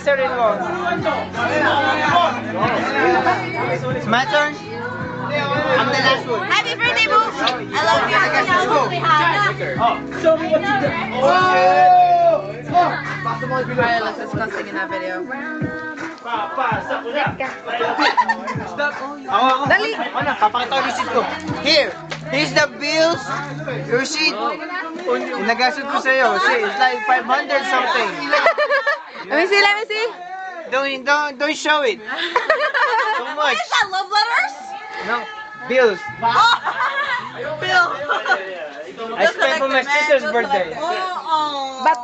sarili mo. It's my turn. I'm the last one. Happy birthday, Boo! I love you. Show me what you did. Alright, let's discussing in that video. Dali! Ano, papakita ko receipt ko. Here! Here's the bills. Your receipt. Yung nagasod ko sa'yo. See, it's like 500 something. Let me see, let me see. Don't show it. So much. Is that love letters? No. Bills. Bill. I spent for my sister's birthday. But,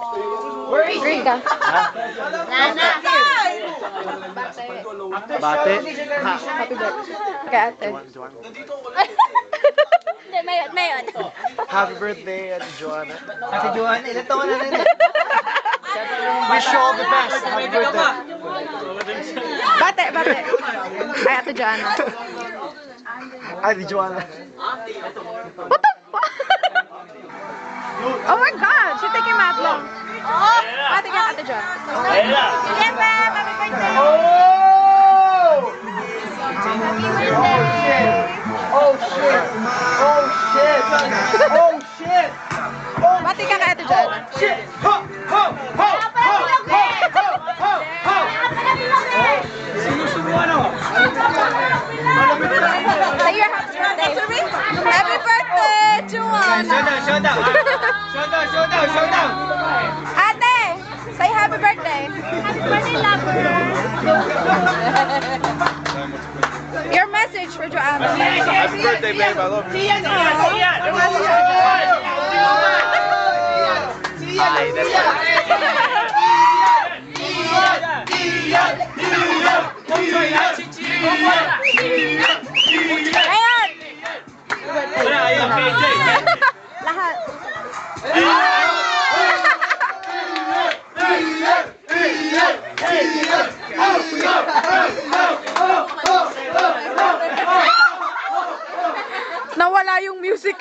drink ka. Nana. Bate. Happy birthday. Kay ate. Hindi, mayon. Happy birthday, Ate Joanna. Ate Joanna, ilan taon na rin? Wish you all the best. Happy birthday. Bate. Ay, ate Joanna. Ate Joanna. What the fuck? Oh my God, she's taking math long. Ate ka, ate Joanna. Sige, Pep, happy birthday. Oh shit! Bati ka kay ate Joanna. Shit! Ho! Ho! Ho! Ho! Ho! Ho! Ho! Sinusubuan ako. Say your happy birthday. Happy birthday, Joanna. Showdown! Ate, say happy birthday. Happy birthday, lover. Your message for Joanna. Happy birthday, babe. I love you. Your Ayan! Lahat. Nawala yung music.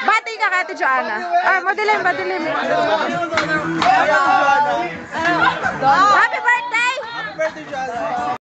Bati ka kay ate Joanna. Ah, madilim. Happy birthday!